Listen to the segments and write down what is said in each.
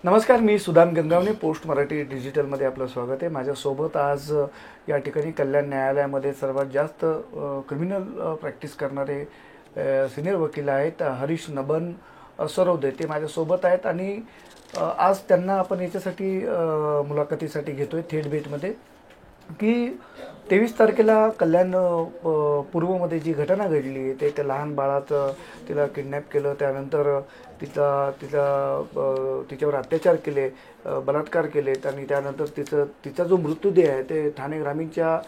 नमस्कार, मी सुदाम गंगावणे, पोस्ट मराठी डिजिटलमध्ये आपलं स्वागत आहे. माझ्यासोबत आज या ठिकाणी कल्याण न्यायालयामध्ये सर्वात जास्त क्रिमिनल प्रॅक्टिस करणारे सिनियर वकील आहेत हरीश नबन सरवदे. ते माझ्यासोबत आहेत आणि आज त्यांना आपण याच्यासाठी मुलाखतीसाठी घेतो आहे थेट भेटमध्ये की 23 तारखेला कल्याण पूर्वमध्ये जी घटना घडली आहे ते त्या लहान बाळाचं तिला किडनॅप केलं, त्यानंतर तिच्यावर अत्याचार केले, बलात्कार केलेत आणि त्यानंतर तिचा जो मृतदेह आहे ते ठाणे ग्रामीणच्या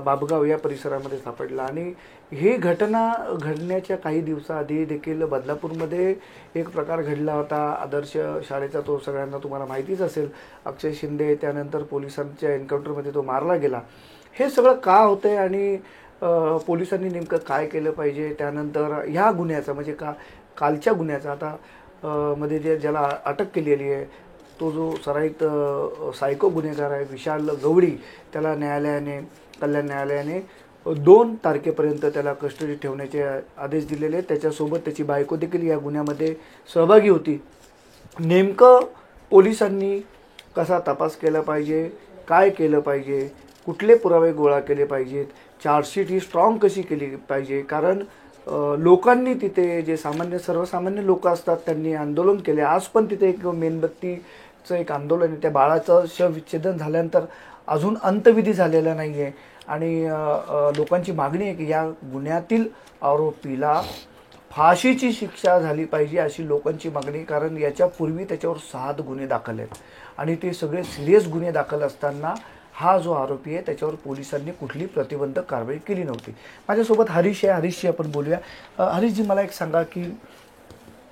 बाबगाव या परिसरामध्ये सापडला. आणि ही घटना घडण्याच्या काही दिवसाआधी देखील बदलापूरमध्ये एक प्रकार घडला होता आदर्श शाळेचा. तो सगळ्यांना तुम्हाला माहितीच असेल. अक्षय शिंदे त्यानंतर पोलिसांच्या एन्काउंटरमध्ये तो मारला गेला. हे सगळं का होतंय आणि पोलिसांनी नेमकं काय केलं पाहिजे, त्यानंतर ह्या गुन्ह्याचं म्हणजे कालच्या गुन्ह्याचा आता मध्ये ज्याला अटक केलेली आहे तो जो सराईत सायको गुन्हेगार आहे विशाल गवळी, त्याला कल्याण न्यायालयाने 2 तारखेपर्यंत त्याला कस्टडीत ठेवण्याचे आदेश दिलेले आहेत. त्याच्यासोबत त्याची बायको देखील या गुन्ह्यामध्ये सहभागी होती. नेमकं पोलिसांनी कसा तपास केला पाहिजे, काय केलं पाहिजे, कुठले पुरावे गोळा केले पाहिजेत, चार्जशीट ही स्ट्रॉंग कशी केली पाहिजे, कारण लोकांनी तिथे जे सर्वसामान्य लोक असतात त्यांनी आंदोलन केले. आज पण तिथे एक मेणबत्तीचं एक आंदोलन आहे. त्या बाळाचं शवविच्छेदन झाल्यानंतर अजून अंतविधी झालेला नाही आहे आणि लोकांची मागणी आहे की या गुन्ह्यातील आरोपीला फाशीची शिक्षा झाली पाहिजे अशी लोकांची मागणी. कारण याच्यापूर्वी त्याच्यावर 7 गुन्हे दाखल आहेत आणि ते सगळे सिरियस गुन्हे दाखल असताना हा जो आरोपी आहे त्याच्यावर पोलिसांनी कुठली प्रतिबंधक कारवाई केली नव्हती. माझ्यासोबत हरीश आहे. हरीशशी आपण बोलूया. हरीशजी, मला एक सांगा की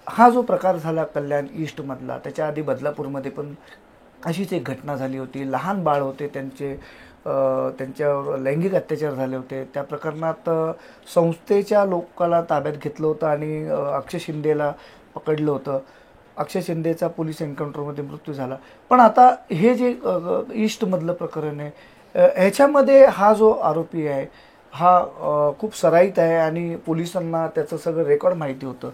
हा जो प्रकार झाला कल्याण ईस्टमधला, त्याच्या आधी बदलापूरमध्ये पण अशीच एक घटना झाली होती. लहान बाळ होते, त्यांच्यावर लैंगिक अत्याचार झाले होते. त्या प्रकरणात संस्थेच्या लोकाला ताब्यात घेतलं होतं आणि अक्षय शिंदेला पकडलं होतं. अक्षय शिंदेचा पोलीस एन्काउंटरमध्ये मृत्यू झाला. पण आता हे जे ईस्टमधलं प्रकरण आहे ह्याच्यामध्ये हा जो आरोपी आहे हा खूप सराईत आहे आणि पोलिसांना त्याचं सगळं रेकॉर्ड माहिती होतं.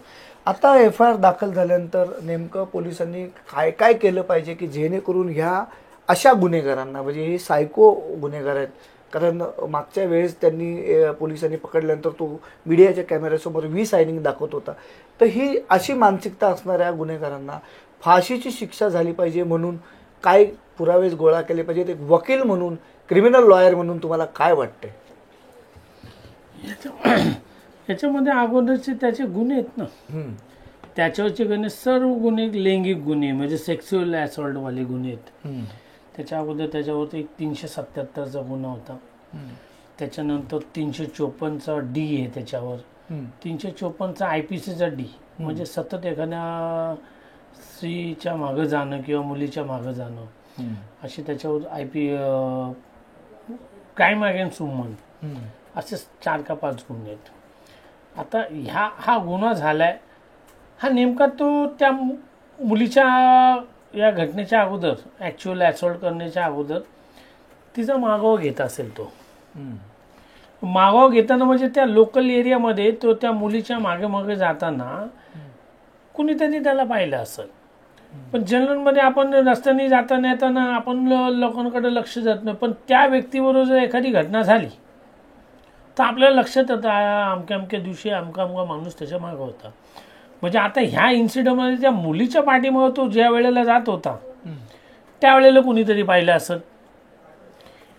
आता FIR दाखल झाल्यानंतर नेमकं पोलिसांनी काय काय केलं पाहिजे की जेणेकरून ह्या अशा गुन्हेगारांना, म्हणजे हे सायको गुन्हेगार आहेत, कारण मागच्या वेळेस पोलिसांनी पकडल्यानंतर तो मीडियाच्या कॅमेऱ्यासमोर सायनिंग दाखवत होता. तर ही अशी मानसिकता असणाऱ्या गुन्हेगारांना फाशीची शिक्षा झाली पाहिजे म्हणून काय पुरावे गोळा केले पाहिजेत? एक वकील म्हणून, क्रिमिनल लॉयर म्हणून तुम्हाला काय वाटतंय? याच्यामध्ये अगोदरचे त्याचे गुन्हे आहेत ना, त्याच्यावरचे गुन्हे सर्व गुन्हे लैंगिक गुन्हे म्हणजे सेक्स्युअल असॉल्टवाले गुन्हे आहेत. त्याच्या अगोदर त्याच्यावरती 377चा गुन्हा होता. त्याच्यानंतर 354चा D आहे त्याच्यावर. 354चा IPCचा D म्हणजे सतत एखाद्या स्त्रीच्या मागं जाणं किंवा मुलीच्या मागं जाणं, असे त्याच्यावर क्राईम अगेन्स्ट वुमन असे 4 का 5 गुन्हे आहेत. आता हा गुन्हा झालाय, हा नेमका तो त्या मुलीच्या या घटनेच्या अगोदर ॲक्च्युअल ॲसॉल्ट करण्याच्या अगोदर तिचा मागोवा घेत असेल. तो मागोवा घेताना म्हणजे त्या लोकल एरियामध्ये तो त्या मुलीच्या मागे जाताना कुणीतरी त्याला पाहिलं असेल. पण जनरलमध्ये आपण रस्त्याने जाताना येताना आपण लोकांकडे लक्ष जात नाही, पण त्या व्यक्तीबरोबर जर एखादी घटना झाली तर आपल्याला लक्षात येतं अमक्या दिवशी अमका माणूस त्याच्या मागं होता. म्हणजे आता ह्या इन्सिडेंटमध्ये त्या मुलीच्या पाठीमागं तो ज्या वेळेला जात होता त्यावेळेला कुणीतरी पाहिलं असत.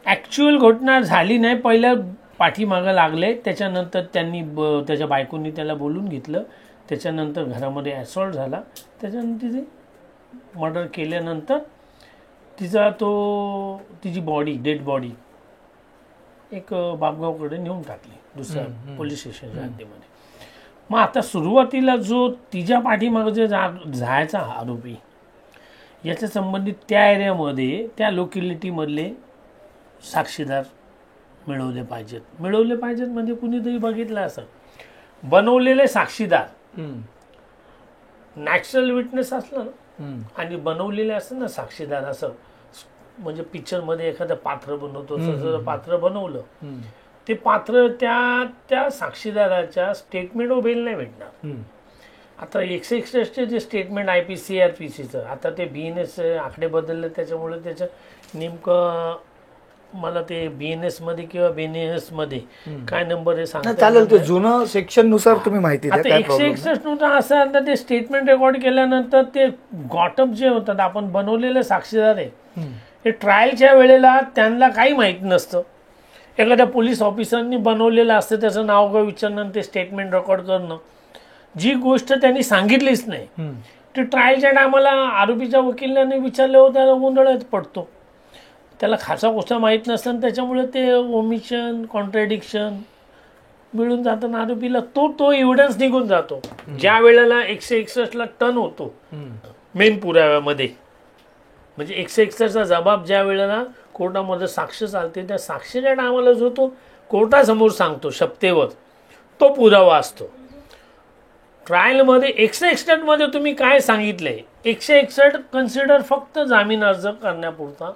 ॲक्च्युअल घटना झाली नाही, पहिल्या पाठीमागं लागले. त्याच्यानंतर त्यांनी त्याच्या बायकोनी त्याला बोलून घेतलं. त्याच्यानंतर घरामध्ये ॲसॉल्ट झाला. त्याच्यानंतर तिथे मर्डर केल्यानंतर तिची डेड बॉडी एक बाबगावकडे नेऊन टाकली दुसऱ्या पोलीस स्टेशनच्या हद्दीमध्ये. मग आता सुरुवातीला जो तिच्या पाठीमागं जे जायचा आरोपी, याच्या संबंधित त्या एरियामध्ये त्या लोकॅलिटीमधले साक्षीदार मिळवले पाहिजेत म्हणजे कुणीतरी बघितलं असं बनवलेले साक्षीदार, नॅचरल विटनेस असलं ना आणि बनवलेले असं ना साक्षीदार, असं म्हणजे पिक्चरमध्ये एखादं पात्र बनवतो तसं पात्र बनवलं, ते पात्र त्या साक्षीदाराच्या स्टेटमेंट बेल नाही भेटणार. आता 161 जे स्टेटमेंट IPCRPCचं आता ते BNS आकडे बदलले त्याच्यामुळे त्याचं नेमकं मला ते BNS मध्ये किंवा BNS मध्ये काय नंबर आहे सांगता चालेल, ते जुनं सेक्शन नुसार तुम्ही माहिती द्या, आता काय प्रॉब्लेम 161 नुसार असं आता ते स्टेटमेंट रेकॉर्ड केल्यानंतर ते गॉटअप जे होतात आपण बनवलेले साक्षीदार आहे हे ट्रायलच्या वेळेला त्यांना काही माहीत नसतं. एखाद्या पोलीस ऑफिसरनी बनवलेलं असतं त्याचं नाव गाव विचारणं ते स्टेटमेंट रेकॉर्ड करणं, जी गोष्ट त्यांनी सांगितलीच नाही ती ट्रायलच्या टायमाला आरोपीच्या वकिलाने विचारल्यावर त्याला गोंधळात पडतो. त्याला खासा गोष्ट माहीत नसतं त्याच्यामुळे ते ओमिशन कॉन्ट्रॅडिक्शन मिळून जाताना आरोपीला तो एव्हिडन्स निघून जातो. ज्या वेळेला 161ला टर्न होतो मेन पुराव्यामध्ये, म्हणजे 161चा जबाब ज्या वेळेला कोर्टामध्ये साक्ष चालते त्या साक्षीच्या टायमाला जो तो कोर्टासमोर सांगतो शपथेवर तो पुरावा असतो. ट्रायलमध्ये 161 मध्ये तुम्ही काय सांगितलंय 161 कन्सिडर फक्त जामीन अर्ज करण्यापुरता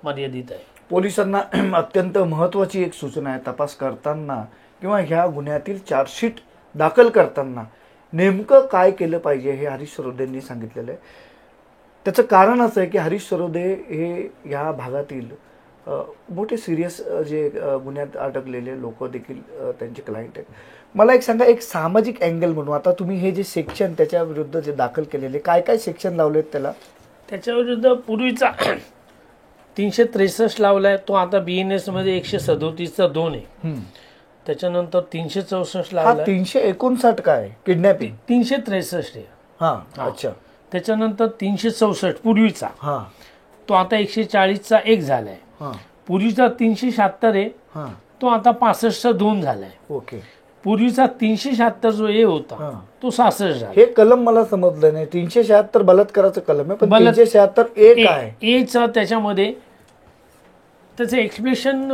मर्यादित आहे. पोलिसांना अत्यंत महत्त्वाची एक सूचना आहे, तपास करताना किंवा ह्या गुन्ह्यातील चार्जशीट दाखल करताना नेमकं काय केलं पाहिजे हे हरीश सरोदेंनी सांगितलेलं आहे. त्याचं कारण असं आहे की हरीश सरोदे हे ह्या भागातील मोठे सिरियस जे गुन्ह्यात अडकलेले लोक देखील त्यांचे क्लायंट आहेत. मला एक सांगा, एक सामाजिक अँगल म्हणून आता तुम्ही हे जे सेक्शन त्याच्या विरुद्ध जे दाखल केलेले काय काय सेक्शन लावलेत त्याच्या विरुद्ध पूर्वीचा 363 लावलाय, तो आता BNS मध्ये 137चा 2 आहे. त्याच्यानंतर 364 लावलाय. 359 काय किडनॅपिंग 363 आहे. अच्छा. त्याच्यानंतर 364 पूर्वीचा तो आता 140चा 1 झालाय. पूर्वीचा 376 आहे तो आता 65चा 2 झालाय. ओके. पूर्वीचा 376 जो ए होता तो 66 झाला. हे कलम मला समजलं नाही. 376 बलात्काराचं कलम आहे, पण 376 ए काय एचा त्याच्यामध्ये त्याचं एक्सप्लेनेशन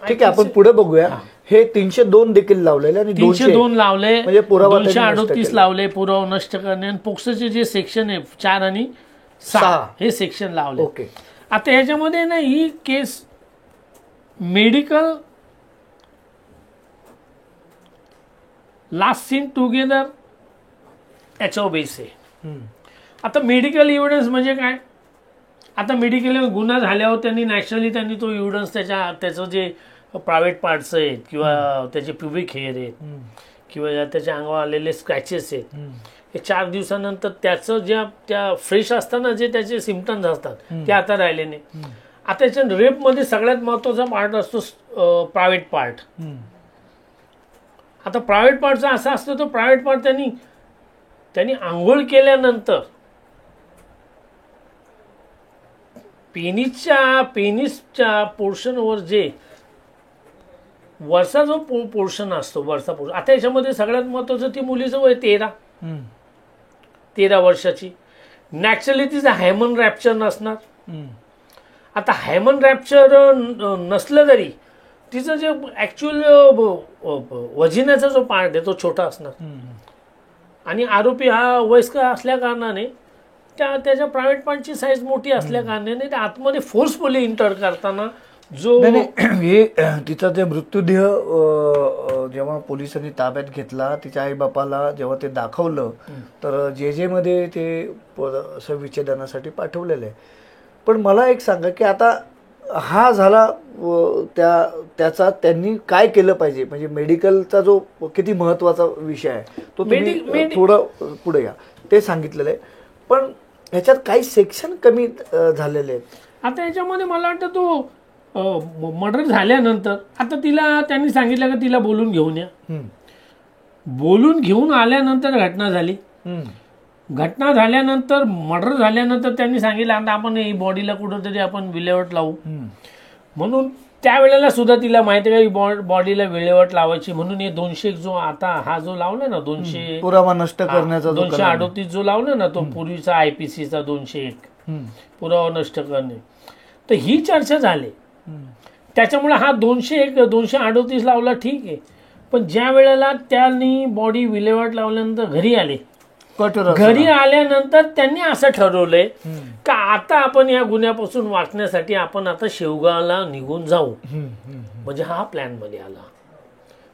ठीक आहे, आपण पुढे बघूया. हे 302 देखील लावलेले आणि 302 लावले, म्हणजे पुरावा 238 लावले पुरावा नष्ट करणे, आणि पोक्सोचे जे सेक्शन आहे 4 आणि 6 हे सेक्शन लावले. ओके. आता ह्याच्यामध्ये ना ही केस मेडिकल लास्ट सीन टुगेदर याच्यावर बेस आहे. आता मेडिकल एव्हिडन्स म्हणजे काय, आता मेडिकल गुन्हा झाल्यावर त्यांनी नॅचरली त्यांनी तो एव्हिडन्स त्याचं जे प्रायव्हेट पार्ट्स आहेत किंवा त्याचे प्युबिक हेअर आहेत किंवा त्याच्या अंगावर आलेले स्क्रॅचेस आहेत हे 4 दिवसानंतर त्याचं ज्या त्या फ्रेश असताना जे त्याचे सिम्पटम्स असतात ते आता राहिले नाही. आता याच्या रेपमध्ये सगळ्यात महत्त्वाचा पार्ट असतो प्रायव्हेट पार्ट. आता प्रायव्हेट पार्टचा असा असतो तो प्रायव्हेट पार्ट त्यांनी आंघोळ केल्यानंतर पेनिसच्या पोर्शनवर जे वरचा जो पोर्शन असतो वरचा पोर्शन, आता याच्यामध्ये सगळ्यात महत्वाचं ती मुलीचं वय 13 वर्षाची. नॅचरली तिचं हायमन रॅप्चर नसणार. आता हायमन रॅप्चर नसलं तरी तिचं जे ऍक्च्युअल वजिनाचा जो पार्ट आहे तो छोटा असणार. आणि आरोपी हा वयस्कर असल्या कारणाने त्याच्या प्रायव्हेट पार्टची साईज मोठी असल्या कारणाने त्या आतमध्ये फोर्सफुली इंटर करताना जो हे तिचा जे मृत्यूदेह जेव्हा पोलिसांनी ताब्यात घेतला तिच्या आई बापाला जेव्हा ते दाखवलं तर जे मध्ये ते विच्छेदनासाठी पाठवलेलं आहे. पण मला एक सांगा की आता हा झाला त्याचा त्यांनी काय केलं पाहिजे, म्हणजे मेडिकलचा जो किती महत्वाचा विषय आहे तो तुम्ही थोडं पुढे या ते सांगितलेलं आहे. पण ह्याच्यात काही सेक्शन कमी झालेले आहेत. आता याच्यामध्ये मला वाटतं तो मर्डर झाल्यानंतर आता तिला त्यांनी सांगितलं की तिला बोलून घेऊन या. बोलून घेऊन आल्यानंतर घटना झाली. घटना झाल्यानंतर मर्डर झाल्यानंतर त्यांनी सांगितलं आता आपण ही बॉडीला कुठंतरी आपण विल्हेवाट लावू म्हणून. त्यावेळेला सुद्धा तिला माहिती आहे का बॉडीला विल्हेवाट लावायची म्हणून हे 201 जो आता हा जो लावला ना 200 पुरावा नष्ट करण्याचा 238 जो लावला ना तो पूर्वीचा IPCचा 201 पुरावा नष्ट करणे, तर ही चर्चा झाली. त्याच्यामुळे हा 201 238 लावला ठीक आहे. पण ज्या वेळेला त्यांनी बॉडी विल्हेवाट लावल्यानंतर घरी आल्यानंतर त्यांनी असं ठरवलंय का आता आपण या गुन्ह्यापासून वाचण्यासाठी आपण आता शेवगावला निघून जाऊ. म्हणजे हा प्लॅन मध्ये आला.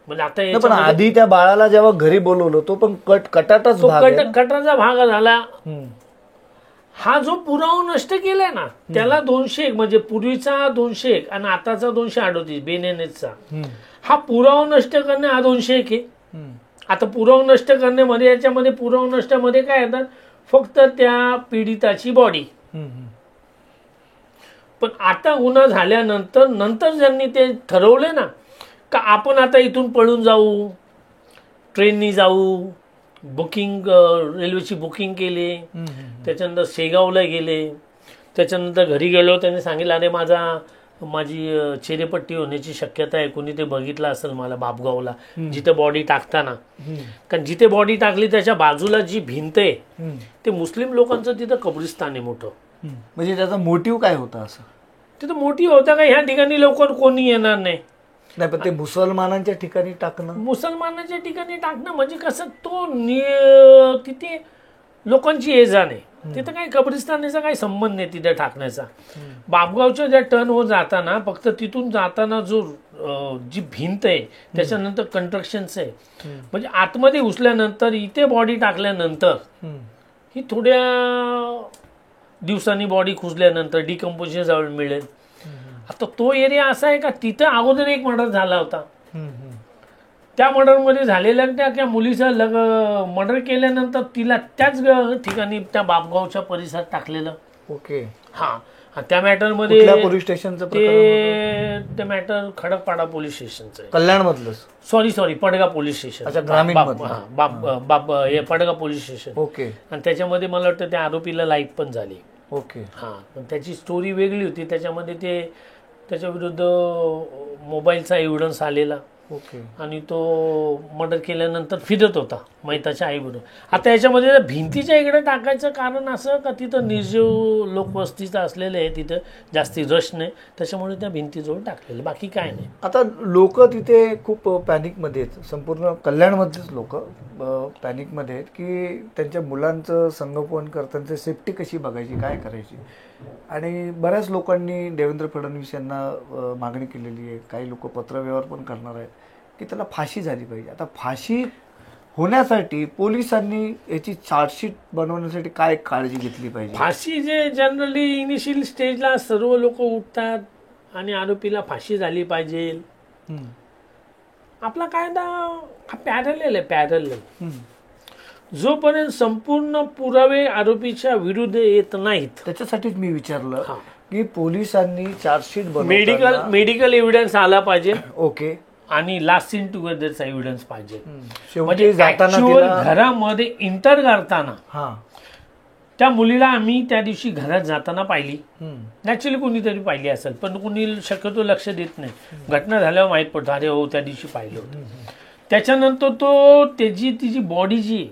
म्हणजे आता नाही, पण आधी त्या बाळाला जेव्हा घरी बोलवलं तो पण कटाटच तो भाग आहे ना? कटाचा भाग झाला. हम्म. हा जो पुरावा नष्ट केलाय ना त्याला 201 म्हणजे पूर्वीचा 201 आणि आताचा 238 बेनेनेसचा हा पुरावा नष्ट करणे हा 201 आहे. आता पुरावा नष्ट करण्यामध्ये याच्यामध्ये पुरावा नष्टामध्ये काय येतात फक्त त्या पीडिताची बॉडी. पण आता गुन्हा झाल्यानंतर ज्यांनी ते ठरवले ना का आपण आता इथून पळून जाऊ, ट्रेननी जाऊ, बुकिंग रेल्वेची बुकिंग केली, त्याच्यानंतर शेगावला गेले, त्याच्यानंतर घरी गेलो त्यांनी सांगितलं अरे माझी चेहरेपट्टी होण्याची शक्यता आहे, कोणी ते बघितलं असेल मला बापगावला जिथे बॉडी टाकताना. कारण जिथे बॉडी टाकली त्याच्या बाजूला जी भिंत आहे ते मुस्लिम लोकांचं तिथं कब्रिस्तान आहे मोठं. म्हणजे त्याचा मोटिव्ह काय होता असं? तिथं मोठी होता का ह्या ठिकाणी लवकर कोणी येणार नाही. नाही, पण ते मुसलमानांच्या ठिकाणी टाकणं, मुसलमानाच्या ठिकाणी टाकणं म्हणजे कसं तो तिथे लोकांची ये जा नाही, तिथं काही कब्रिस्तानीचा काही संबंध नाही तिथे टाकण्याचा. बापगावच्या ज्या टर्न होत जाताना फक्त तिथून जाताना जो जी भिंत आहे त्याच्यानंतर कन्स्ट्रक्शनचं आहे म्हणजे आतमध्ये घुसल्यानंतर इथे बॉडी टाकल्यानंतर ही थोड्या दिवसांनी बॉडी खुजल्यानंतर डिकम्पोजिशन जवळ मिळेल. आता तो एरिया असा आहे का तिथं अगोदर एक मर्डर झाला होता. त्या मर्डरमध्ये झालेल्या त्या मुलीचा मर्डर केल्यानंतर तिला त्याच ठिकाणी त्या बापगावच्या परिसरात टाकलेलं. ओके. हा, त्या मॅटरमध्ये पोलीस स्टेशनचं ते मॅटर खडकपाडा पोलीस स्टेशनचं आहे. कल्याण मधलं? Sorry Padgha police station. अच्छा, ग्रामीण हे पडगा पोलीस स्टेशन. ओके. आणि त्याच्यामध्ये मला वाटतं त्या आरोपीला लाईफ पण झाली. ओके. हा, पण त्याची स्टोरी वेगळी होती. त्याच्यामध्ये त्याच्या विरुद्ध मोबाईलचा एव्हिडन्स आलेला. ओके. आणि तो मर्डर केल्यानंतर फिरत होता मैताच्या आईबरोबर. आता याच्यामध्ये भिंतीच्या इकडे टाकायचं कारण असं का तिथं निर्जीव लोकवस्तीचं असलेलं आहे, तिथं जास्ती रश नाही, त्याच्यामुळे त्या भिंतीजवळ टाकलेलं, बाकी काय नाही. आता लोक तिथे खूप पॅनिकमध्ये आहेत, संपूर्ण कल्याणमधलेच लोक पॅनिकमध्ये आहेत की त्यांच्या मुलांचं संगोपन करताना सेफ्टी कशी बघायची, काय करायची. आणि बऱ्याच लोकांनी देवेंद्र फडणवीस यांना मागणी केलेली आहे, काही लोक पत्रव्यवहार पण करणार आहेत की त्याला फाशी झाली पाहिजे. आता फाशी होण्यासाठी पोलिसांनी याची चार्जशीट बनवण्यासाठी काय काळजी घेतली पाहिजे? फाशी जे जनरली इनिशियल स्टेजला सर्व लोक उठतात आणि आरोपीला फाशी झाली पाहिजे. आपला कायदा हा पॅरलल आहे. जोपर्यंत संपूर्ण पुरावे आरोपीच्या विरुद्ध येत नाहीत, त्याच्यासाठीच मी विचारलं की पोलिसांनी चार्जशीट मेडिकल एव्हिडन्स आला पाहिजे. ओके. आणि लास्ट सीन टुगेदरचा एव्हिडन्स पाहिजे. म्हणजे घरामध्ये इंटर करताना त्या मुलीला आम्ही त्या दिवशी घरात जाताना पाहिली. नॅचरली कोणीतरी पाहिली असेल, पण कोणी शक्यतो लक्ष देत नाही. घटना झाल्यावर माहीत पडतं अरे हो त्या दिवशी पाहिलं होतं. त्याच्यानंतर तिची बॉडी जी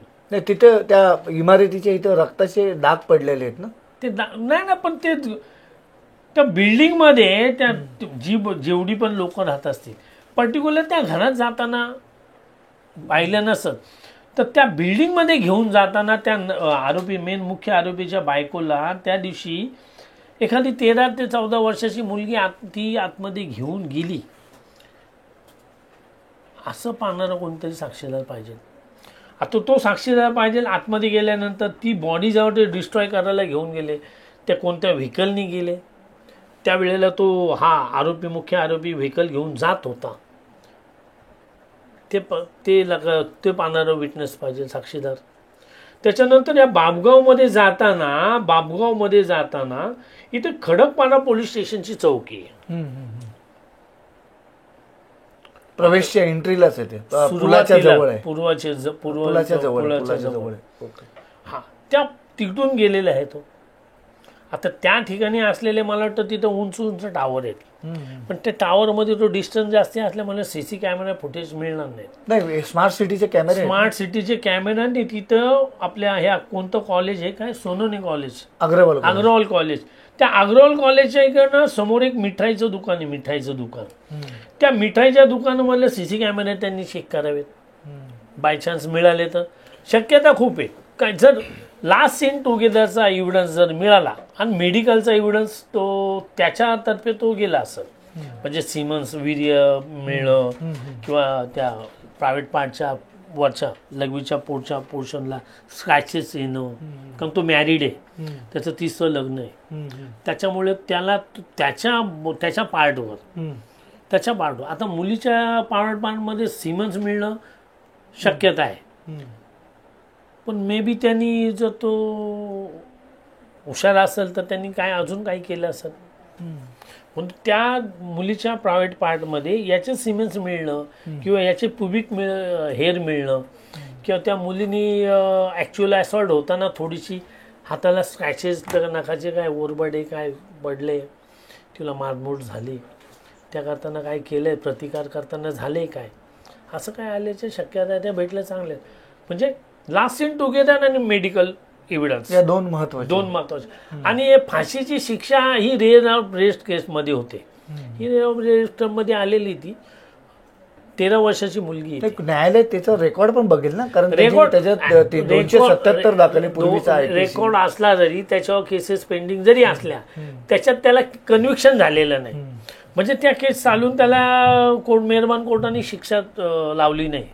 तिथं त्या इमारतीच्या इथं रक्ताचे डाग पडलेले आहेत ना? ते नाही, पण ते त्या बिल्डिंग मध्ये त्या जेवढी पण लोक राहत असतील पर्टिक्युलर त्या घरात जाताना पाहिलं नसत तर त्या बिल्डिंग मध्ये घेऊन जाताना त्या मुख्य आरोपीच्या बायकोला त्या दिवशी एखादी 13 ते 14 वर्षाची मुलगी ती आतमध्ये घेऊन गेली असं पाहणारा कोणतरी साक्षीदार पाहिजे. आता तो साक्षीदार पाहिजे. आतमध्ये गेल्यानंतर ती बॉडी जेव्हा ते डिस्ट्रॉय करायला घेऊन गेले, त्या कोणत्या व्हेकलनी गेले, त्यावेळेला तो मुख्य आरोपी व्हेकल घेऊन जात होता, ते पाहणारा विटनेस पाहिजे, साक्षीदार. त्याच्यानंतर या बापगावमध्ये जाताना इथे खडकपाडा पोलीस स्टेशनची चौकी आहे. प्रवेशच्या एंट्रीलाच आहे, पुलाच्या जवळ आहे. पुलाच्या जवळ. हा, त्या तिकडून गेलेला आहे तो. आता त्या ठिकाणी असलेले मला वाटतं तिथं उंच टावर आहेत, पण त्या टावर मध्ये तो डिस्टन्स जास्त असल्यामुळे सीसी कॅमेरा फुटेज मिळणार नाही. स्मार्ट सिटीचे कॅमेरा तिथं आपल्या कोणतं कॉलेज आहे काय, सोनोनी कॉलेज, अग्रवाल कॉलेज, त्या अग्रवाल कॉलेजच्या इकडनं समोर एक मिठाईचं दुकान आहे, त्या मिठाईच्या दुकानामधले सीसी कॅमेरे त्यांनी चेक करावेत. बाय चान्स मिळाले तर शक्यता खूप आहे काय, जर लास्ट सीन टुगेदरचा एव्हिडन्स जर मिळाला आणि मेडिकलचा एव्हिडन्स तो त्याच्यातर्फे तो गेला असेल म्हणजे सिमन्स वीर्य मिळणं किंवा त्या प्रायव्हेट पार्टच्या वरच्या लघवीच्या पोटच्या पोर्शनला स्क्रॅचेस येणं, कारण तो मॅरिड आहे, त्याचं 30चं लग्न आहे, त्याच्यामुळे त्याला त्याच्या पार्टवर आता मुलीच्या प्रायव्हेट पार्टमध्ये सिमन्स मिळणं शक्यता आहे, पण मे बी त्यांनी जर तो हुशार असेल तर त्यांनी काय अजून काही केलं असेल, म्हणून त्या मुलीच्या प्रायव्हेट पार्टमध्ये याचे सिमेंट्स मिळणं किंवा याचे पुबिक हेअर मिळणं किंवा त्या मुलीनी ॲक्च्युअल असॉल्ट होताना थोडीशी हाताला स्क्रॅचेस, नखाचे काय ओरबडे काय पडले, तिला मारमूट झाली, त्या करताना काय केलं आहे, प्रतिकार करताना झाले काय, असं काय आल्याच्या शक्यता त्या भेटल्या चांगल्या. म्हणजे लास्ट इन टुगेदर आणि मेडिकल एव्हिडन्स या दोन महत्वाचे. आणि फाशीची शिक्षा ही रेअर ऑफ रेस्ट केसमध्ये होते. ही रेअर ऑफ रेस्टमध्ये आलेली ती 13 वर्षाची मुलगी. न्यायालय त्याचा रेकॉर्ड पण बघेल ना, कारण त्याच्यात 277 दाखले पूर्वीचा रेकॉर्ड असला जरी त्याच्यावर केसेस पेंडिंग जरी असल्या त्याच्यात त्याला कन्व्हिक्शन झालेलं नाही. म्हणजे त्या केस चालून त्याला मेहरबान कोर्टाने शिक्षा लावली नाही.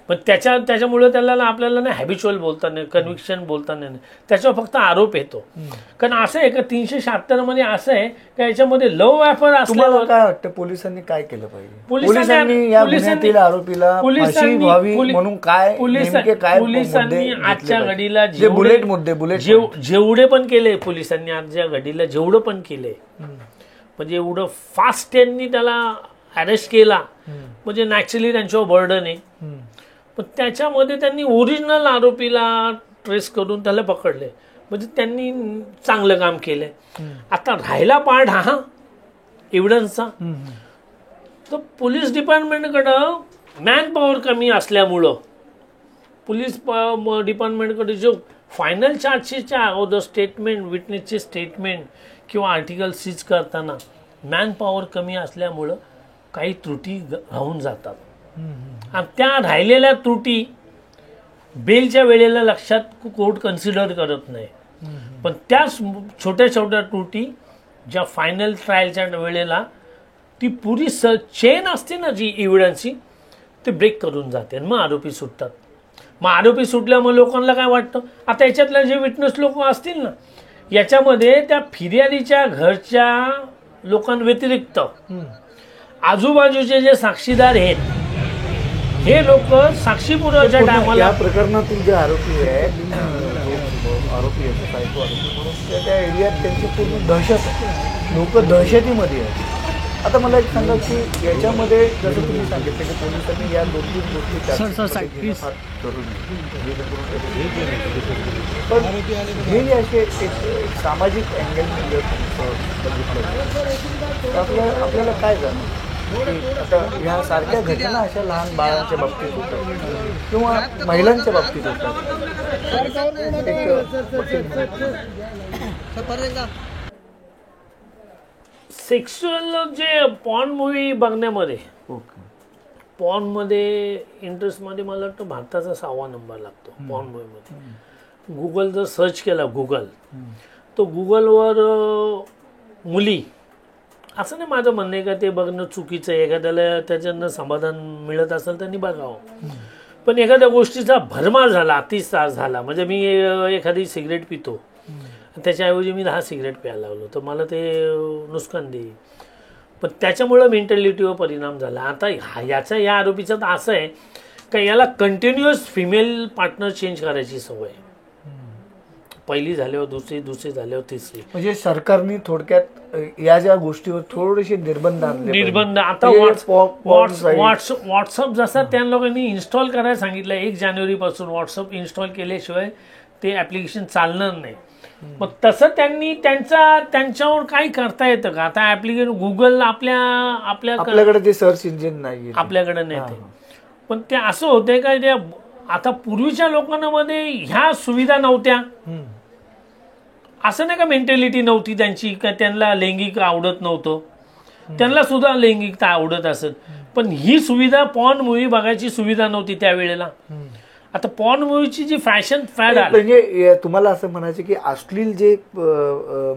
पण त्याच्यामुळे त्याला आपल्याला नाही हॅबिच्युअल बोलता नाही, कन्व्हिक्शन बोलता नाही, त्याच्यावर फक्त आरोप येतो. कारण असं आहे का 376 मध्ये असं आहे का याच्यामध्ये लव्ह अफेअर असल्यावर काय वाटतं पोलिसांनी काय केलं पाहिजे? पोलिसांनी आरोपीला फाशी व्हावी म्हणून काय पोलिसांनी आजच्या घडीला जेवढे पण केले पोलिसांनी आजच्या घडीला जेवढं पण केले, म्हणजे एवढं फास्ट त्यांनी त्याला अरेस्ट केला, म्हणजे नॅचरली त्यांच्यावर बर्डन आहे. पण त्याच्यामध्ये त्यांनी ओरिजिनल आरोपीला ट्रेस करून त्याला पकडले, म्हणजे त्यांनी चांगलं काम केलंय. आता राहिला पार्ट हा एव्हिडन्सचा, तर पोलीस डिपार्टमेंटकडं मॅन पॉवर कमी असल्यामुळं पोलीस डिपार्टमेंटकडे जो फायनल चार्जशीटच्या अगोदर स्टेटमेंट, विटनेसचे स्टेटमेंट किंवा आर्टिकल सीज करताना मॅन पॉवर कमी असल्यामुळं काही त्रुटी राहून जातात. आणि त्या राहिलेल्या त्रुटी बेलच्या वेळेला लक्षात कोर्ट कन्सिडर करत नाही, पण त्या छोट्या छोट्या त्रुटी ज्या फायनल ट्रायलच्या वेळेला ती पुरी चेन असते ना जी एव्हिडन्सची, ते ब्रेक करून जाते आणि मग आरोपी सुटतात. मग आरोपी सुटल्यामुळे लोकांना काय वाटतं, आता याच्यातल्या जे विटनेस लोक असतील ना, याच्यामध्ये त्या फिर्यादीच्या घरच्या लोकांव्यतिरिक्त आजूबाजूचे जे साक्षीदार आहेत हे लोक साक्षी पुराव्याच्या टायमाला या प्रकरणातील जे आरोपी आहेत त्या एरियात त्यांची पूर्ण दहशत, लोक दहशतीमध्ये आहेत. आता मला एक सांगा की याच्यामध्ये जसं तुम्ही सांगितलं की पोलिसांनी या 2-3 गोष्टी पण हे असे एक सामाजिक अँगल बघितलं आपल्याला काय जाणवतं? आता ह्या सारख्या घटना अशा लहान बाळांच्या बाबतीत होतात किंवा महिलांच्या बाबतीत होतात. सेक्शुअल जे पॉर्न मूवी बघण्यामध्ये, पॉर्नमध्ये इंटरेस्टमध्ये मला वाटतं भारताचा 6वा नंबर लागतो पॉर्न मूवीमध्ये. गुगल जर सर्च केला तर गुगलवर मुली, असं नाही माझं म्हणणं आहे का ते बघणं चुकीचं आहे, एखाद्याला त्याच्यानं समाधान मिळत असेल त्यांनी बघावं. पण एखाद्या गोष्टीचा भरमार झाला, अतिसार झाला, म्हणजे मी एखादी सिगरेट पितो त्याच्याऐवजी मी 10 सिगरेट प्यायला लागलो तर मला ते नुकसान देईल, पण त्याच्यामुळं मेंटॅलिटीवर परिणाम झाला. आता या आरोपीचं तर असं आहे का याला कंटिन्युअस फिमेल पार्टनर चेंज करायची सवय, पहिली झाल्यावर दुसरी झाल्यावर तिसरी. म्हणजे सरकारने थोडक्यात या ज्या गोष्टीवर थोडेसे निर्बंध आणले. आता व्हॉट्सअप जसा त्या लोकांनी इन्स्टॉल करायला सांगितलं 1 जानेवारीपासून व्हॉट्सअप इन्स्टॉल केल्याशिवाय ते ऍप्लिकेशन चालणार नाही. मग तसं त्यांनी त्यांच्यावर काही करता येतं का? आता ऍप्लिकेशन गुगल आपल्याकडे ते सर्च इंजिन नाही, आपल्याकडे नाही ते, पण ते असं होतंय का ते आता पूर्वीच्या लोकांमध्ये ह्या सुविधा नव्हत्या, असं नाही का मेंटॅलिटी नव्हती त्यांची का त्यांना लैंगिक आवडत नव्हतं, त्यांना सुद्धा लैंगिकता आवडत असेल, पण ही सुविधा पॉर्न मूवी बघायची सुविधा नव्हती त्यावेळेला. आता पॉर्न मूवीची जी फॅशन फॅड आली, म्हणजे तुम्हाला असं म्हणायचं की अश्लील जे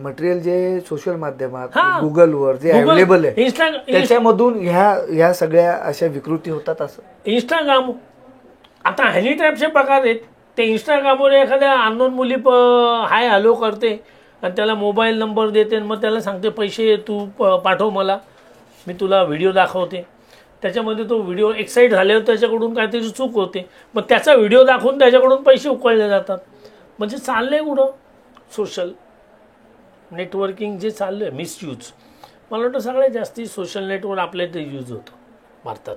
मटेरियल जे सोशल माध्यमात हा. गुगलवर जे Google, अवेलेबल आहे Instagram त्याच्यामधून ह्या सगळ्या अशा विकृती होतात असं. इंस्टाग्राम, आता हॅनी ट्रॅपचे प्रकार आहेत ते इंस्टाग्रामवर एखाद्या अननोन मुली हाय हॅलो करते आणि त्याला मोबाईल नंबर देते आणि मग त्याला सांगते पैसे तू पाठव मला, मी तुला व्हिडिओ दाखवते. त्याच्यामध्ये तो व्हिडिओ एक्साईट झाल्यावर त्याच्याकडून काहीतरी चूक होते, मग त्याचा व्हिडिओ दाखवून त्याच्याकडून पैसे उकळले जातात. म्हणजे चाललंय कुठं सोशल नेटवर्किंग जे चाललंय मिसयूज. मला वाटतं सगळ्यात जास्ती सोशल नेटवर्क आपल्या इथे यूज होतं भारतात.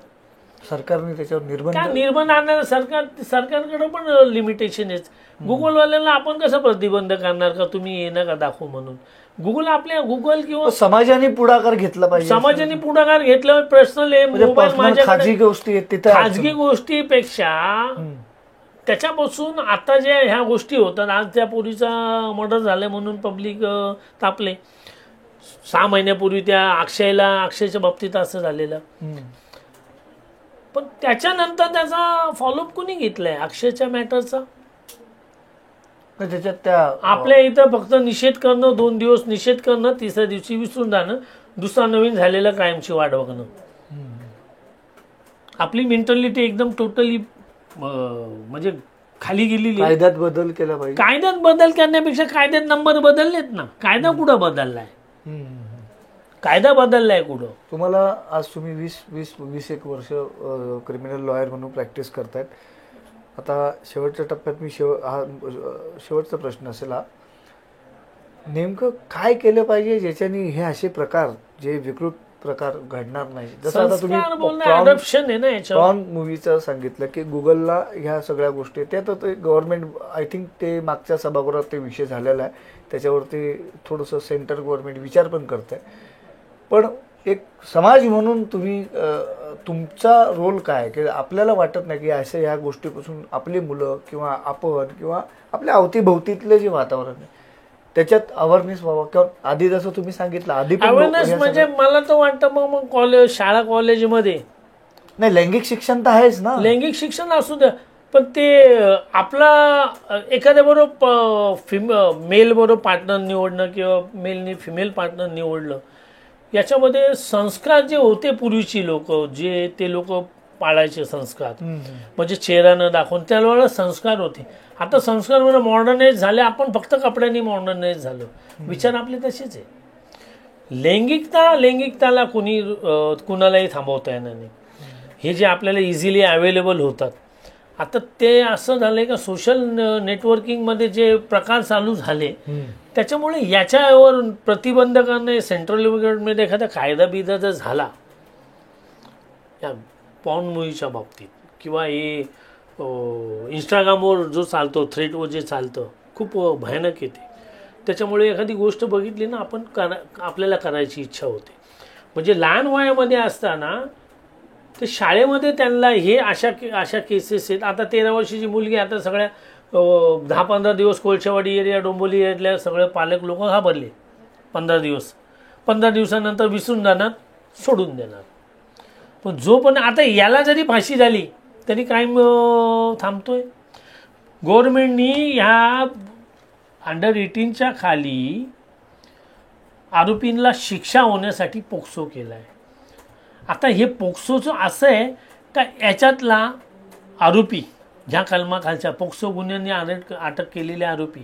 सरकारने त्याच्यावर निर्बंध काय निर्बंध आणणार, सरकारकडे पण लिमिटेशन आहे. गुगलवाल्यांना आपण कसं प्रतिबंध करणार का तुम्ही ये नका दाखवू म्हणून. गुगल किंवा समाजाने पुढाकार घेतला पाहिजे. समाजाने पुढाकार घेतल्यावर पर्सनल मोबाईल म्हणजे खाजगी गोष्टी आहेत तिथे खाजगी गोष्टीपेक्षा त्याच्यापासून आता ज्या ह्या गोष्टी होतात, आज त्या पोरीचा मर्डर झालाय म्हणून पब्लिक तापले. 6 महिन्यापूर्वी त्या अक्षयच्या बाबतीत असं झालेलं. पण त्याच्यानंतर त्याचा फॉलोअप कोणी घेतलाय अक्षयच्या मॅटरचा? त्याच्यात त्या आपल्या इथं फक्त निषेध करणं, 2 दिवस निषेध करणं, 3ऱ्या दिवशी विसरून जाणं, दुसरा नवीन झालेला क्राईमची वाट बघणं. आपली मेंटॅलिटी एकदम टोटली म्हणजे खाली गेलेली. कायद्यात बदल केला पाहिजे. कायद्यात बदल करण्यापेक्षा कायद्यात नंबर बदललेत ना. कायदा कुठं बदललाय? कायदा बदललाय कुठं? तुम्हाला आज तुम्ही 20-21 वर्ष क्रिमिनल लॉयर म्हणून प्रॅक्टिस करतायत. आता शेवटच्या टप्प्यात मी शेवटचा प्रश्न असेल हा, नेमकं काय केलं पाहिजे ज्याच्याने हे असे प्रकार जे विकृत प्रकार घडणार नाही? जसं आता तुम्ही प्रॉन मूवीचं सांगितलं की गुगलला ह्या सगळ्या गोष्टी त्या तर गव्हर्नमेंट आय थिंक ते मागच्या सभागृहात ते विषय झालेला आहे, त्याच्यावरती थोडंसं सेंट्रल गव्हर्नमेंट विचार पण करत आहे. पण एक समाज म्हणून तुम्ही तुमचा रोल काय की आपल्याला वाटत नाही की अशा ह्या गोष्टीपासून आपली मुलं किंवा आपण किंवा आपल्या अवतीभोवतीतले जे वातावरण आहे त्याच्यात अवेअरनेस व्हावं? किंवा आधी जसं तुम्ही सांगितलं आधी अवेअरनेस म्हणजे मला तर वाटतं मग कॉलेज शाळा कॉलेजमध्ये नाही लैंगिक शिक्षण तर आहेच ना. लैंगिक शिक्षण असू द्या, पण ते आपला एखाद्या बरोबर मेल बरोबर पार्टनर निवडणं किंवा मेलनी फिमेल पार्टनर निवडलं, याच्यामध्ये संस्कार जे होते पूर्वीची लोक जे ते लोक पाळायचे संस्कार, म्हणजे चेहरा न दाखवून त्यावेळेला संस्कार होते. आता संस्कार म्हणजे मॉडर्नाइज झाले, आपण फक्त कपड्यांनी मॉडर्नाइज झालो. विचार आपले तसेच आहे. लैंगिकताला कुणालाही थांबवता येणार नाही. हे जे आपल्याला इझिली अवेलेबल होतात, आता ते असं झालंय का सोशल नेटवर्किंगमध्ये जे प्रकार चालू झाले त्याच्यामुळे याच्यावर प्रतिबंध करणे सेंट्रल गव्हर्नमेंटमध्ये एखादा कायदा बिदा जर झाला या पॉर्न मूवीच्या बाबतीत किंवा हे इंस्टाग्रामवर जो चालतो थ्रेटवर जे चालतं खूप भयानक येते. त्याच्यामुळे एखादी गोष्ट बघितली ना आपल्याला करायची इच्छा होते. म्हणजे लहान वयामध्ये असताना ते शाळेमध्ये त्यांना हे अशा केसेस आहेत. आता 13 वर्षाची मुलगी, आता सगळ्या 10-15 दिवस कोळशेवाडी एरिया डोंबिवली एरिया सगळे पालक लोक घाबरले. 15 दिवसानंतर विसरून जाणार, सोडून देणार. पण पण आता याला जरी फाशी झाली तरी क्राईम थांबतोय. गव्हर्नमेंटनी ह्या अंडर 18च्या खाली आरोपींना शिक्षा होण्यासाठी पोक्सो केला आहे. आता हे पोक्सोचं असं आहे का याच्यातला आरोपी ज्या कलमाखालच्या पोक्सो गुन्ह्यांनी अटक केलेले आरोपी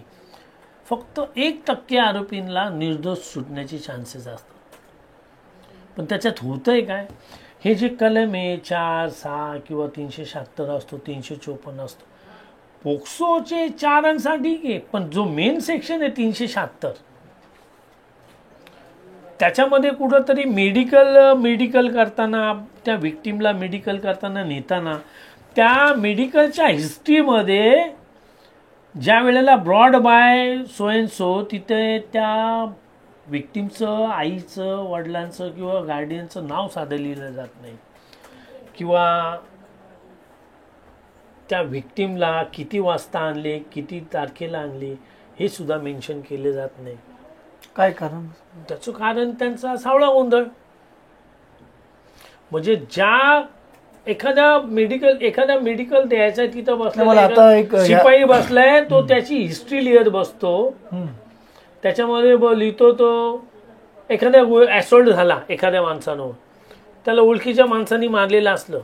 फक्त 1% आरोपींना निर्दोष सुटण्याचे चान्सेस असतात. पण त्याच्यात होतंय काय, हे जे कलम आहे 4, 6 किंवा 376 असतो, 354 असतो, पोक्सोचे 4 ठीक आहे, पण जो मेन सेक्शन आहे 376 त्याच्यामध्ये कुठंतरी मेडिकल करताना त्या विक्टीमला मेडिकल करताना नेताना त्या मेडिकलच्या हिस्ट्रीमध्ये ज्या वेळेला brought by so and so तिथे त्या विक्टीमचं आईचं वडिलांचं किंवा गार्डियनचं नाव साधं लिहिलं जात नाही किंवा त्या विक्टीमला किती वाजता आणले, किती तारखेला आणले हे सुद्धा मेन्शन केले जात नाही. काय कारण? त्याचं कारण त्यांचा सावळा गोंधळ. म्हणजे ज्या एखादा मेडिकल द्यायचा तिथं मला आता एक बसला शिपाई बसलाय, तो त्याची हिस्ट्री लिहत बसतो. त्याच्यामध्ये लिहितो तो एखाद्या ॲसॉल्ट झाला एखाद्या माणसानं, त्याला ओळखीच्या माणसाने मारलेलं असलं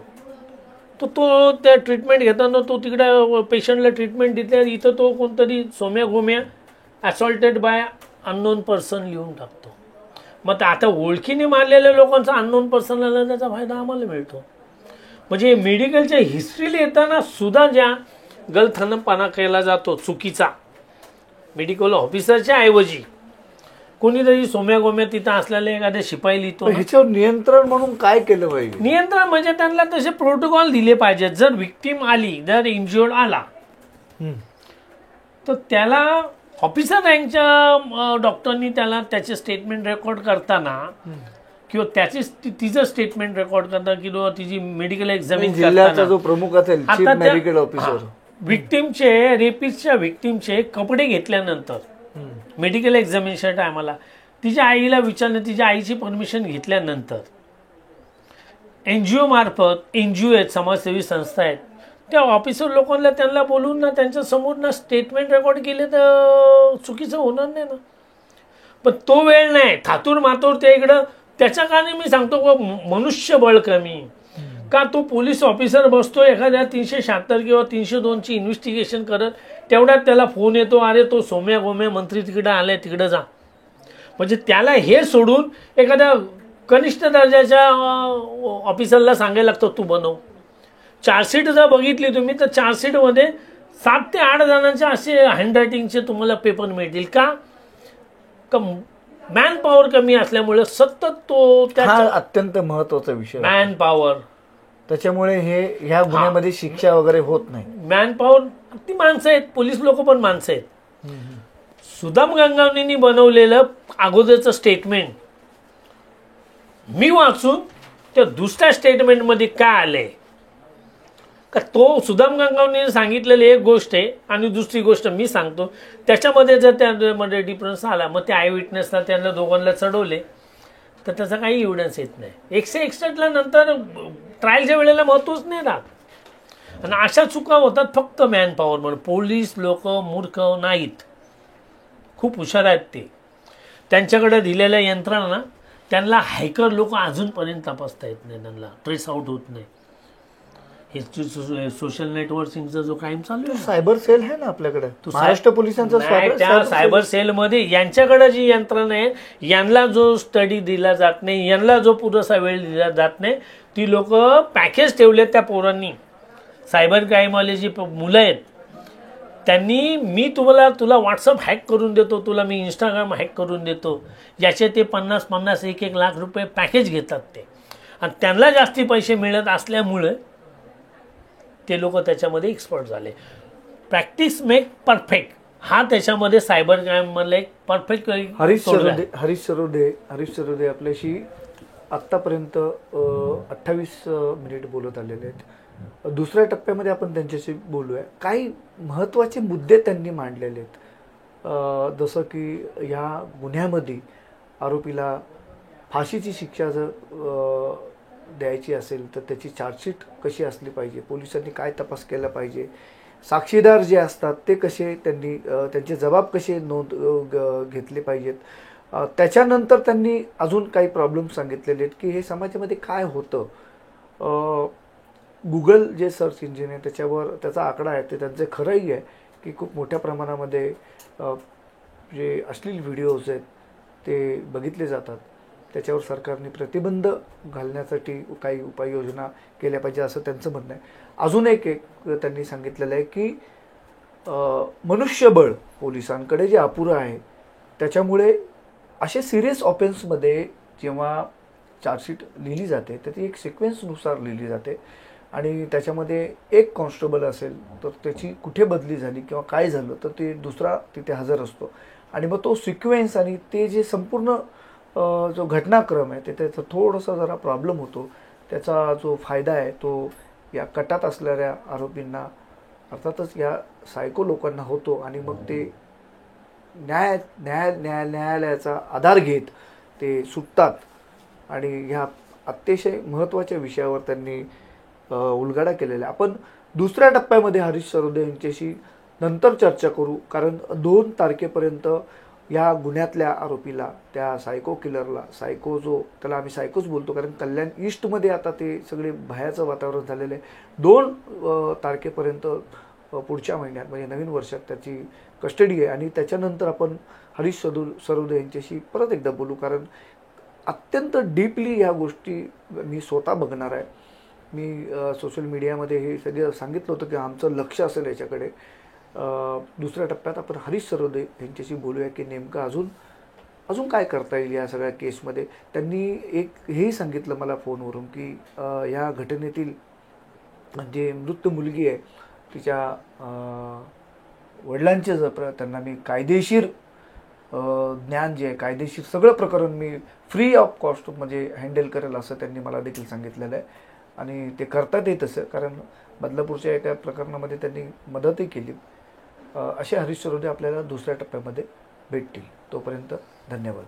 तर तो त्या ट्रीटमेंट घेताना तो तिकडे पेशंटला ट्रीटमेंट देते, इथं तो कोणतरी Saumya Gomya ॲसॉल्टेड bye unknown person लिहून टाकतो. मग आता ओळखीने मारलेल्या लोकांचा अननोन पर्सनला त्याचा फायदा आम्हाला मिळतो. म्हणजे मेडिकलच्या हिस्ट्री लिहिताना सुद्धा ज्या गलथानपणा केला जातो चुकीचा मेडिकल ऑफिसरच्या ऐवजी कोणीतरी सोम्या गोम्या तिथं असलेले एखाद्या शिपाई लिहितो. ह्याच्यावर नियंत्रण म्हणून काय केलं पाहिजे? नियंत्रण म्हणजे त्यांना तसे प्रोटोकॉल दिले पाहिजेत. जर विक्टीम आली, जर इंज्युअर्ड आला तर त्याला ऑफिसर रँकच्या डॉक्टरनी त्याला त्याचे स्टेटमेंट रेकॉर्ड करताना किंवा तिचं स्टेटमेंट रेकॉर्ड करताना किंवा तिची मेडिकल एक्झामिन जिल्ह्याचा जो प्रमुख असेल चीफ मेडिकल ऑफिसर, विक्टीमचे रेपिस्टच्या विक्टीमचे कपडे घेतल्यानंतर मेडिकल एक्झामिनेशन टायमाला तिच्या आईला विचारलं, तिच्या आईची परमिशन घेतल्यानंतर NGO मार्फत NGO आहेत, समाजसेवी संस्था आहेत, त्या ऑफिसर लोकांना त्यांना बोलून ना त्यांच्या समोर ना स्टेटमेंट रेकॉर्ड केले तर चुकीचं होणार नाही ना. पण तो वेळ नाही, थातूर मातूर ते इकडं. त्याच्या कारणे मी सांगतो मनुष्यबळ कमी का. तो पोलीस ऑफिसर बसतो एखाद्या 376 किंवा 302ची इन्व्हेस्टिगेशन करत, तेवढ्यात त्याला फोन येतो, अरे तो सोम्या गोम्या मंत्री तिकडे आलाय, तिकडे जा. म्हणजे त्याला हे सोडून एखाद्या कनिष्ठ दर्जाच्या ऑफिसरला सांगायला लागतं तू बनव. चार्जशीट जर बघितली तुम्ही तर चार्जशीटमध्ये 7 ते 8 जणांचे असे हँडरायटिंगचे तुम्हाला पेपर मिळतील. का मॅन पॉवर कमी असल्यामुळे सतत तो हा अत्यंत महत्वाचा विषय. मॅन पॉवर, त्याच्यामुळे ह्या गुन्ह्यामध्ये शिक्षा वगैरे होत नाही. मॅन पॉवर ती माणसं आहेत, पोलीस लोक पण माणसं आहेत. सुदाम गंगावणींनी बनवलेलं अगोदरचं स्टेटमेंट मी वाचून त्या दुसऱ्या स्टेटमेंटमध्ये काय आलंय का, तो सुदाम गंगावणीने सांगितलेली एक गोष्ट आहे आणि दुसरी गोष्ट मी सांगतो, त्याच्यामध्ये जर त्यामध्ये डिफरन्स आला मग त्या आय विटनेसला त्यांना दोघांना चढवले तर त्याचा काही एव्हिडन्स येत नाही. 161ला नंतर ट्रायलच्या वेळेला महत्वच नाही राहत. आणि अशा चुका होतात फक्त मॅन पॉवर म्हणून. पोलीस लोक मूर्ख नाहीत, खूप हुशार आहेत ते. त्यांच्याकडे दिलेल्या यंत्रणा त्यांना हॅकर लोक अजूनपर्यंत तपासता येत नाही, त्यांना ट्रेस आउट होत नाही. हे सोशल नेटवर्किंगचा जो क्राईम चालू आहे, सायबर सेल आहे ना आपल्याकडे महाराष्ट्र पोलिसांचा. त्या सायबर सेलमध्ये यांच्याकडे जी यंत्रणा आहे, यांना जो स्टडी दिला जात नाही, यांना जो पुरेसा वेळ दिला जात नाही, ती लोक पॅकेज ठेवलेत त्या पोरांनी. सायबर क्राईमवाले जी मुलं आहेत त्यांनी तुला व्हॉट्सअप हॅक करून देतो, तुला मी इंस्टाग्राम हॅक करून देतो, याचे ते 50-50 1-1 लाख रुपये पॅकेज घेतात ते. आणि त्यांना जास्ती पैसे मिळत असल्यामुळे ते लोक त्याच्यामध्ये एक्सपर्ट झाले. प्रॅक्टिस मेक परफेक्ट हा त्याच्यामध्ये सायबर क्राईम मधला एक परफेक्ट. हरीश सरोदे आपल्याशी आत्तापर्यंत 28 मिनिट बोलत आलेले आहेत. दुसऱ्या टप्प्यामध्ये आपण त्यांच्याशी बोलूया. काही महत्त्वाचे मुद्दे त्यांनी मांडलेले आहेत, जसं की ह्या गुन्ह्यामध्ये आरोपीला फाशीची शिक्षा जर द्यायची असेल तर त्याची चार्जशीट कशी असली पाहिजे, पोलिसांनी काय तपास केला पाहिजे, साक्षीदार जे असतात ते कसे त्यांचे जबाब कसे घेतले पाहिजेत. त्याच्यानंतर त्यांनी अजून काही प्रॉब्लेम सांगितलेले आहेत की हे समाजामध्ये काय होतं. गुगल जे सर्च इंजिन आहे त्याच्यावर त्याचा आकडा आहे ते त्यांचे खरंही आहे की खूप मोठ्या प्रमाणामध्ये जे अश्लील व्हिडिओज आहेत ते बघितले जातात. त्याच्यावर सरकारने प्रतिबंध घालण्यासाठी काही उपाययोजना केल्या पाहिजे असं त्यांचं म्हणणं आहे. अजून एक त्यांनी सांगितलेलं आहे की मनुष्यबळ पोलिसांकडे जे अपुरं आहे त्याच्यामुळे असे सिरियस ऑफेन्समध्ये जेव्हा चार्जशीट लिहिली जाते तर ती एक सिक्वेन्सनुसार लिहिली जाते आणि त्याच्यामध्ये एक कॉन्स्टेबल असेल तर त्याची कुठे बदली झाली किंवा काय झालं तर ते दुसरा तिथे हजर असतो आणि मग तो सिक्वेन्स आणि ते जे संपूर्ण जो घटनाक्रम आहे ते त्याचा थोडासा जरा प्रॉब्लेम होतो. त्याचा जो फायदा आहे तो या कटात असणाऱ्या आरोपींना अर्थातच या सायको लोकांना होतो आणि मग ते न्यायालयाचा आधार घेत ते सुटतात. आणि ह्या अतिशय महत्त्वाच्या विषयावर त्यांनी उलगडा केलेला आहे. आपण दुसऱ्या टप्प्यामध्ये हरीश सरोदे यांच्याशी नंतर चर्चा करू, कारण 2 तारखेपर्यंत या गुन्ह्यातल्या आरोपीला, त्या सायको किलरला, सायको जो त्याला आम्ही सायकोच बोलतो कारण कल्याण ईस्टमध्ये आता ते सगळे भयाचं वातावरण झालेलं आहे. 2 तारखेपर्यंत पुढच्या महिन्यात म्हणजे नवीन वर्षात त्याची कस्टडी आहे आणि त्याच्यानंतर आपण हरीश सरोदे यांच्याशी परत एकदा बोलू, कारण अत्यंत डीपली ह्या गोष्टी मी स्वतः बघणार आहे. मी सोशल मीडियामध्ये हे सगळं सांगितलं होतं की आमचं लक्ष असेल याच्याकडे. दुसऱ्या टप्प्यात आपण हरीश सरोदे यांच्याशी बोलूया की नेमकं अजून काय करता येईल या सगळ्या केसमध्ये. त्यांनी एक हेही सांगितलं मला फोनवरून की या घटनेतील जे मृत मुलगी आहे तिच्या वडिलांचे त्यांना मी कायदेशीर ज्ञान जे आहे, कायदेशीर सगळं प्रकरण मी फ्री ऑफ कॉस्ट म्हणजे हँडल करेल असं त्यांनी मला देखील सांगितलेलं आहे. आणि ते करतात येत तसं, कारण बदलापूरच्या एका प्रकरणामध्ये त्यांनी मदतही केली. असे हरीश सरोदे आपल्याला दुसऱ्या टप्प्यामध्ये भेटतील. तोपर्यंत धन्यवाद.